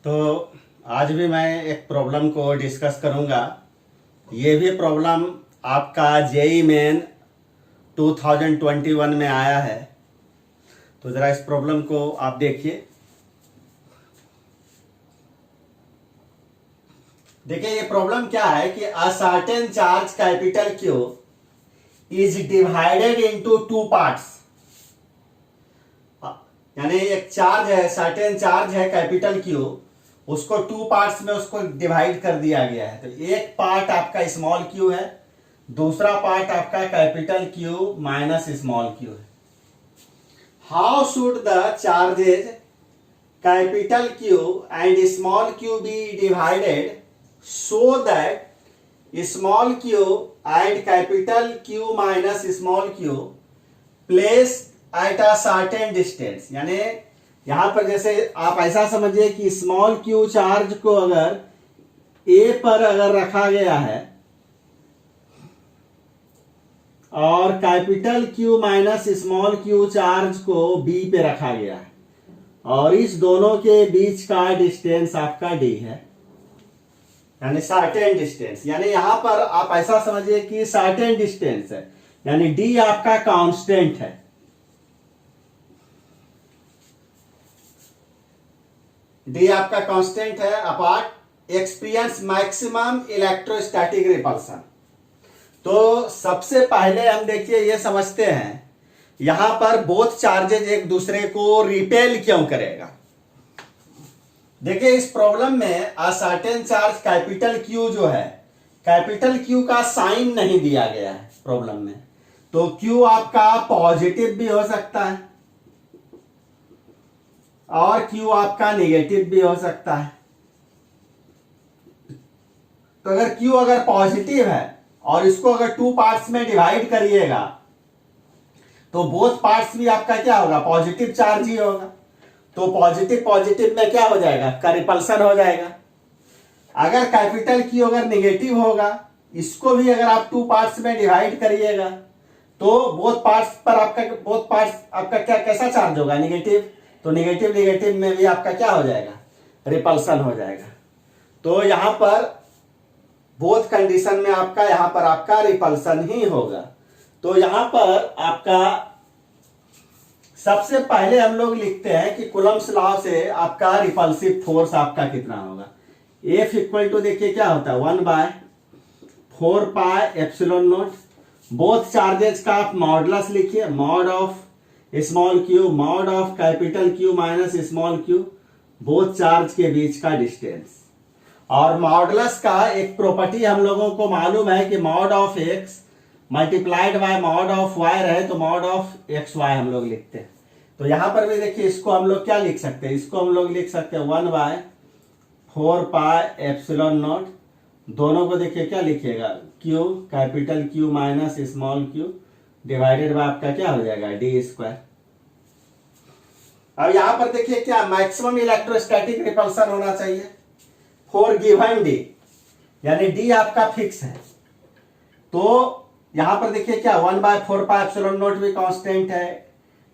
तो आज भी मैं एक प्रॉब्लम को डिस्कस करूंगा। ये भी प्रॉब्लम आपका जेई मेन 2021 में आया है। तो ज़रा इस प्रॉब्लम को आप देखिए। देखिए ये प्रॉब्लम क्या है कि a certain charge capital Q is divided into two parts. यानी एक चार्ज है, सर्टेन चार्ज है कैपिटल क्यू, उसको टू पार्ट्स में उसको डिवाइड कर दिया गया है। तो एक पार्ट आपका स्मॉल क्यू है, दूसरा पार्ट आपका capital Q minus small Q है। How should the charges capital Q and small Q be divided so that small q and capital Q minus small q placed at a certain distance। यानी यहां पर जैसे आप ऐसा समझिए कि small q charge को अगर A पर अगर रखा गया है और capital Q minus small q charge को B पे रखा गया है और इस दोनों के बीच का डिस्टेंस आपका D है, यानी सर्टेन डिस्टेंस। यानी यहां पर आप ऐसा समझिए कि सर्टेन डिस्टेंस है, यानी डी आपका कांस्टेंट है। डी आपका कांस्टेंट है apart experience maximum electrostatic repulsion. तो सबसे पहले हम देखिए ये समझते हैं यहां पर बोथ चार्जेज एक दूसरे को रिपेल क्यों करेगा। देखिए इस प्रॉब्लम में a certain charge capital Q जो है, कैपिटल क्यू का साइन नहीं दिया गया है प्रॉब्लम में। तो क्यू आपका पॉजिटिव भी हो सकता है और क्यू आपका नेगेटिव भी हो सकता है। तो अगर क्यू अगर पॉजिटिव है और इसको अगर टू पार्ट्स में डिवाइड करिएगा तो बोथ पार्ट्स भी आपका क्या होगा, पॉजिटिव चार्ज ही होगा। तो पॉजिटिव पॉजिटिव में क्या हो जाएगा, का रिपल्सन हो जाएगा। अगर कैपिटल क्यू अगर निगेटिव होगा, इसको भी अगर आप टू पार्ट्स में डिवाइड करिएगा तो बोथ पार्ट्स आपका क्या कैसा चार्ज होगा, निगेटिव। तो निगेटिव निगेटिव में भी आपका क्या हो जाएगा, रिपल्सन हो जाएगा। तो यहां पर बोथ कंडीशन में आपका यहां पर आपका रिपल्सन ही होगा। तो यहां पर आपका सबसे पहले हम लोग लिखते हैं कि कूलम्ब्स लॉ से आपका रिपल्सिव फोर्स आपका कितना होगा। F इक्वल टू देखिए क्या होता है 1/4 pi epsilon not. Both charges का आप मॉडुलस लिखिए, mod of small Q mod of capital Q minus small Q, both charge के बीच का डिस्टेंस। और मॉडुलस का एक प्रॉपर्टी हम लोगों को मालूम है कि mod of x multiplied by mod of y रहे तो मॉड ऑफ xy हम लोग लिखते हैं। तो यहां पर भी देखिए इसको हम लोग क्या लिख सकते हैं, इसको हम लोग लिख सकते हैं 1/4 पाई एप्सिलॉन नॉट। दोनों को देखिए क्या लिखिएगा, q capital q minus small q divided by आपका क्या हो जाएगा डी स्क्वायर। अब यहां पर देखिए क्या मैक्सिमम इलेक्ट्रोस्टैटिक रिपल्सन होना चाहिए फॉर गिवन डी, यानी डी आपका फिक्स है। तो यहां पर देखिए क्या 1/4 पाई एप्सिलॉन नॉट भी कांस्टेंट है,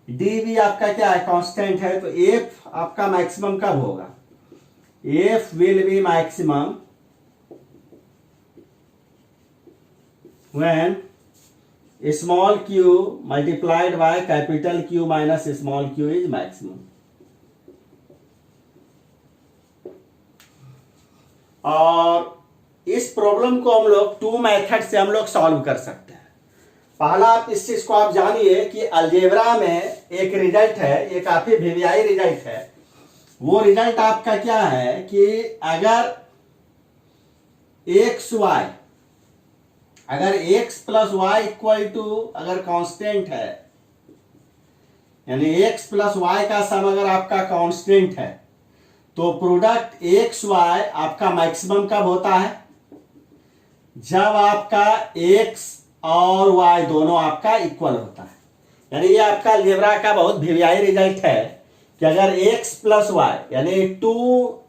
डी भी आपका क्या है कांस्टेंट है। तो एफ आपका मैक्सिमम कब होगा, F will be maximum when small Q multiplied by capital Q minus small Q is maximum. और इस प्रॉब्लम को हम लोग टू मेथड से हम लोग सॉल्व कर सकते हैं। पहला आप इस चीज को आप जानिए कि अलजेब्रा में एक रिजल्ट है, ये काफी वीवीआई रिजल्ट है। वो रिजल्ट आपका क्या है कि अगर x plus Y equal to अगर कांस्टेंट है, यानी x प्लस वाई का सम अगर आपका कांस्टेंट है तो प्रोडक्ट x y आपका मैक्सिमम कब होता है, जब आपका x और y दोनों आपका इक्वल होता है। यानी ये आपका अलजेब्रा का बहुत वीवीआई रिजल्ट है कि अगर x प्लस वाई यानी टू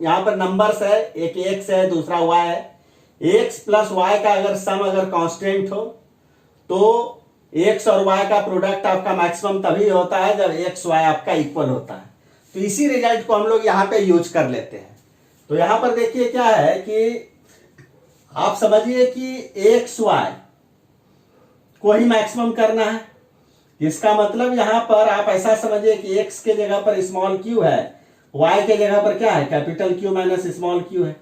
यहां पर नंबर्स है, एक x है दूसरा y है, x प्लस वाई का अगर सम अगर कांस्टेंट हो तो x और y का प्रोडक्ट आपका मैक्सिमम तभी होता है जब x y आपका इक्वल होता है। तो इसी रिजल्ट को हम लोग यहाँ पे यूज कर लेते हैं। तो यहां पर देखिए क्या है कि आप समझिए कि एक्स वाई को ही मैक्सिमम करना है। इसका मतलब यहां पर आप ऐसा समझिए कि एक्स के जगह पर स्मॉल क्यू है, वाई के जगह पर क्या है, capital Q minus small Q है।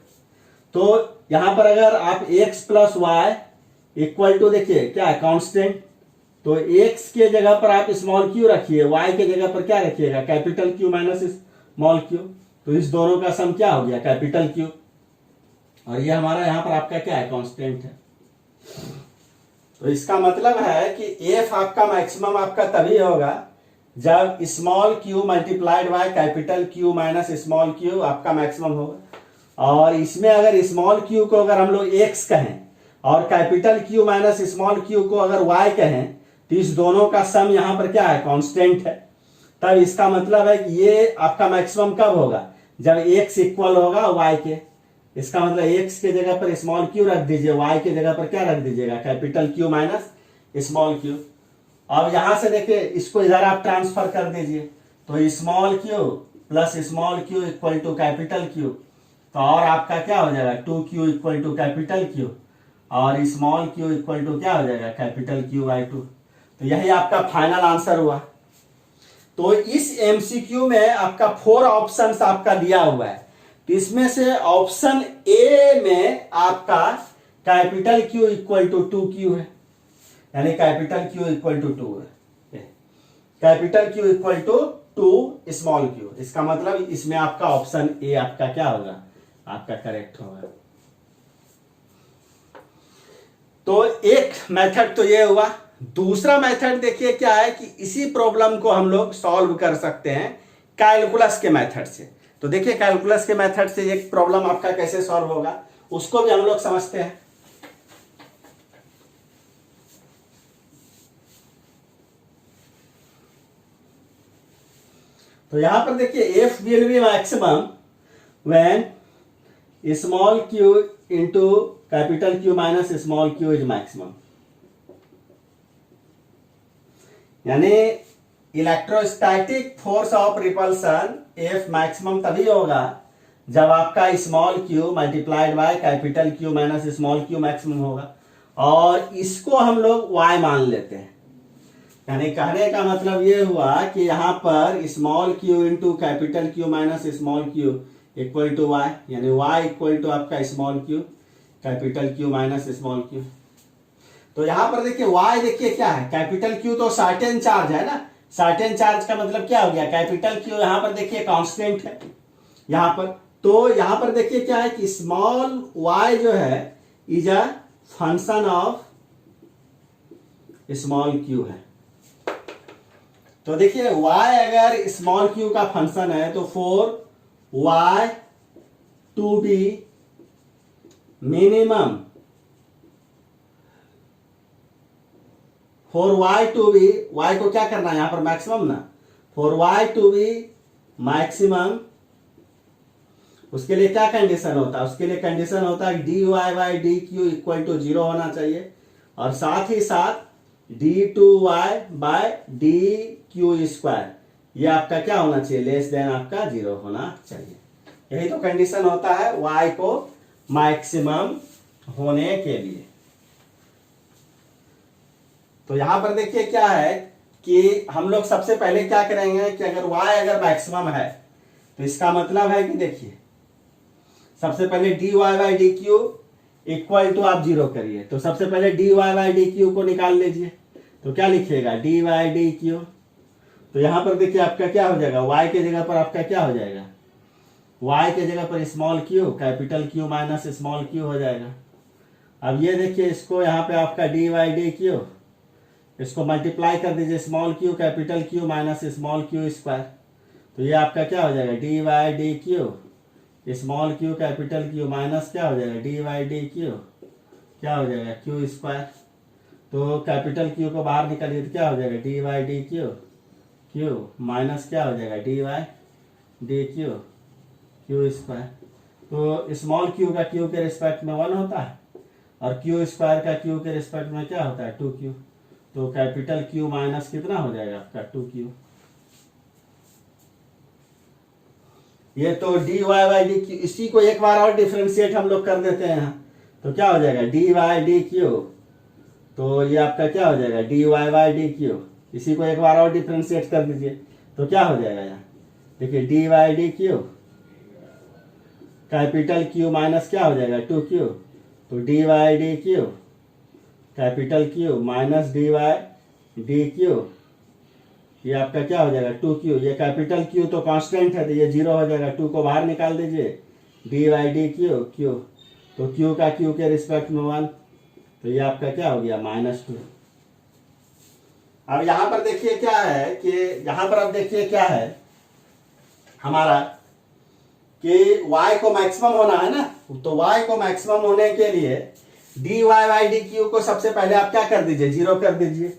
तो यहां पर अगर आप X plus Y equal to देखिए क्या है, कांस्टेंट, तो एक्स के जगह पर आप स्मॉल क्यू रखिए, वाई के जगह पर क्या रखिएगा, capital Q minus small Q. तो इस दोनों का सम क्या हो गया, कैपिटल क्यू, और ये हमारा यहां पर आपका क्या है, कांस्टेंट है। तो इसका मतलब है कि एफ आपका मैक्सिमम आपका तभी होगा जब small Q multiplied by capital Q minus small Q आपका मैक्सिमम होगा। और इसमें अगर स्मॉल क्यू को अगर हम लोग एक्स कहें और capital Q minus small Q को अगर वाई कहें, तो इस दोनों का सम यहां पर क्या है, कांस्टेंट है। तब इसका मतलब है कि ये आपका मैक्सिमम कब होगा, जब एक्स इक्वल होगा वाई के। इसका मतलब एक्स के जगह पर स्मॉल क्यू रख दीजिए, वाई के जगह पर क्या रख दीजिएगा, capital Q minus small Q. अब यहां से देखिए इसको इधर आप ट्रांसफर कर दीजिए, तो small Q plus small Q equal to capital Q, तो और आपका क्या हो जाएगा, two Q equal to capital Q, और स्मॉल क्यू इक्वल टू क्या हो जाएगा, कैपिटल क्यू बाई टू। तो यही आपका फाइनल आंसर हुआ। तो इस एमसीक्यू में आपका 4 ऑप्शंस आपका दिया हुआ है, तो इसमें से ऑप्शन ए में आपका capital Q equal to 2q है, यानी कैपिटल क्यू इक्वल टू 2 है, capital Q equal to 2 small Q. इसका मतलब इसमें आपका ऑप्शन ए आपका क्या होगा, आपका करेक्ट होगा। तो एक मेथड तो ये हुआ। दूसरा मेथड देखिए क्या है कि इसी प्रॉब्लम को हम लोग सॉल्व कर सकते हैं कैलकुलस के मेथड से। तो देखिए कैलकुलस के मेथड से एक प्रॉब्लम आपका कैसे सॉल्व होगा, उसको भी हम लोग समझते हैं। तो यहां पर देखिए F will be maximum when small Q into capital Q minus small Q is maximum, यानी electrostatic force of repulsion F maximum तभी होगा जब आपका small Q multiplied by capital Q minus small Q maximum होगा, और इसको हम लोग y मान लेते हैं। यानी कहने का मतलब ये हुआ कि यहां पर small Q into capital Q minus small Q equal to Y, यानी y इक्वल टू आपका small Q capital Q minus small Q. तो यहां पर देखिए y देखिए क्या है, कैपिटल क्यू तो सर्टेन चार्ज है ना, सर्टेन चार्ज का मतलब क्या हो गया, कैपिटल क्यू यहां पर देखिए कांस्टेंट है यहां पर। तो यहां पर देखिए क्या है कि स्मॉल y जो है is a function of small Q है। तो देखिए y अगर स्मॉल क्यू का फंक्शन है तो for y to be minimum, for y to be, y को क्या करना है यहां पर मैक्सिमम ना, for y to be maximum, उसके लिए क्या कंडीशन होता है, उसके लिए कंडीशन होता है dy by D Q equal to 0 होना चाहिए, और साथ ही साथ d2y bye D Q square ये आपका क्या होना चाहिए, लेस देन आपका 0 होना चाहिए। यही तो कंडीशन होता है y को मैक्सिमम होने के लिए। तो यहां पर देखिए क्या है कि हम लोग सबसे पहले क्या करेंगे कि अगर y अगर मैक्सिमम है तो इसका मतलब है कि देखिए सबसे पहले dy by D Q equal to आप 0 करिए, तो सबसे पहले dy बाई डी क्यू को निकाल लीजिए, तो क्या लिखिएगा dy बाई डी क्यू। तो यहां पर देखिए आपका क्या हो जाएगा, y के जगह पर आपका क्या हो जाएगा, y के जगह पर small Q capital Q minus small Q हो जाएगा। अब ये देखिए इसको यहाँ पे आपका डी बाई डी क्यू, इसको मल्टीप्लाई कर दीजिए small Q capital Q minus small Q square, तो ये आपका क्या हो जाएगा D by D Q small Q capital Q minus क्या हो जाएगा डी बाई डी क्यू क्या हो जाएगा क्यू स्क्वायर। तो कैपिटल क्यू को बाहर निकालिए तो क्या हो जाएगा D by D Q Q minus क्या हो जाएगा D by D Q Q square. तो स्मॉल क्यू का क्यू के रिस्पेक्ट में 1 होता है, और क्यू स्क्वायर का क्यू के रिस्पेक्ट में क्या होता है 2q, तो कैपिटल क्यू माइनस कितना हो जाएगा आपका 2q। ये तो dy बाई डी क्यू, इसी को एक बार और डिफ्रेंशिएट हम लोग कर देते हैं यहाँ, तो क्या हो जाएगा dy बाई डी क्यू, तो ये आपका क्या हो जाएगा dy बाई डी क्यू, इसी को एक बार और डिफ्रेंशिएट कर दीजिए, तो क्या हो जाएगा यहाँ देखिए dy by D Q, capital Q minus क्या हो जाएगा 2Q, तो dy by D Q capital Q minus dy D Q, ये आपका क्या हो जाएगा 2Q, ये कैपिटल Q तो कांस्टेंट है तो ये 0 हो जाएगा, 2 को बाहर निकाल दीजिए, dy by D Q Q, तो Q का Q के रिस्पेक्ट में 1, तो ये आपका क्या हो गया -2। अब यहां पर देखिए क्या है कि यहां पर अब देखिए क्या है हमारा कि y को मैक्सिमम होना है ना, तो y को मैक्सिमम होने के लिए dy बाई डी क्यू को सबसे पहले आप क्या कर दीजिए 0 कर दीजिए,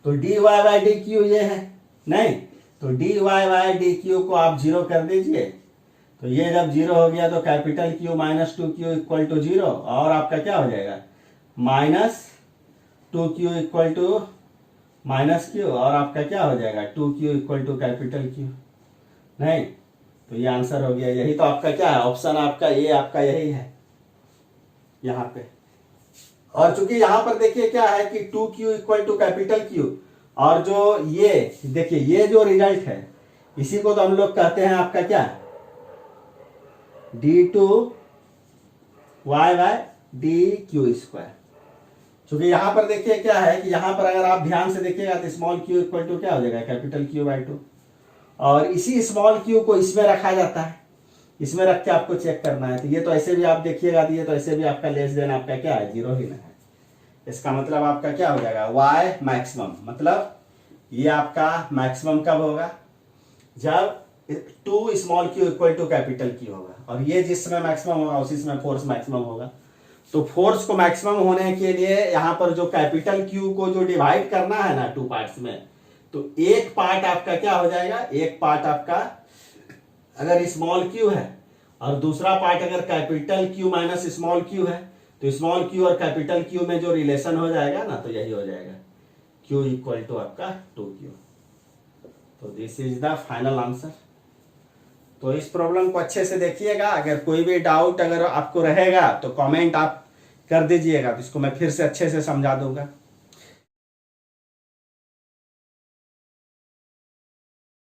तो dy बाई डी क्यू ये है नहीं, तो dy बाई डी क्यू को आप 0 कर दीजिए, तो ये जब 0 हो गया तो capital Q minus 2Q equal to 0, और आपका क्या हो जाएगा -2Q इक्वल टू -Q, और आपका क्या हो जाएगा 2Q equal to capital Q नहीं, तो ये आंसर हो गया, यही तो आपका क्या है ऑप्शन आपका ये आपका यही है यहाँ पे। और चूंकि यहाँ पर देखिए क्या है कि 2Q equal to capital Q, और जो ये देखिए ये जो रिजल्ट है इसी को तो हम लोग कहते हैं आपका क्या d2y by D Q square. चूंकि यहां पर देखिए क्या है कि यहां पर अगर आप ध्यान से देखिएगा तो स्मॉल q इक्वल टू क्या हो जाएगा कैपिटल Q बाई 2, और इसी स्मॉल q को इसमें रखा जाता है, इसमें रख के आपको चेक करना है, तो ये तो ऐसे भी आप देखिएगा तो ये तो ऐसे भी आपका लेस देन आपका क्या है 0 ही ना है, इसका मतलब आपका क्या हो जाएगा y मैक्सिमम, मतलब ये आपका मैक्सिमम कब होगा जब 2 small q equal to capital Q होगा, और ये जिस समय मैक्सिमम होगा उसी समय फोर्स मैक्सिमम होगा। तो फोर्स को मैक्सिमम होने के लिए यहाँ पर जो कैपिटल Q को जो डिवाइड करना है ना 2 पार्ट्स में, तो एक पार्ट आपका क्या हो जाएगा, एक पार्ट आपका अगर स्मॉल q है और दूसरा पार्ट अगर capital Q minus small q है, तो स्मॉल q और कैपिटल Q में जो रिलेशन हो जाएगा ना तो यही हो जाएगा q इक्वल टू आपका 2Q। तो this is the final answer. तो इस प्रॉब्लम को अच्छे से देखिएगा, अगर कोई भी डाउट अगर आपको रहेगा तो कमेंट आप कर दीजिएगा, तो इसको मैं फिर से अच्छे से समझा दूंगा।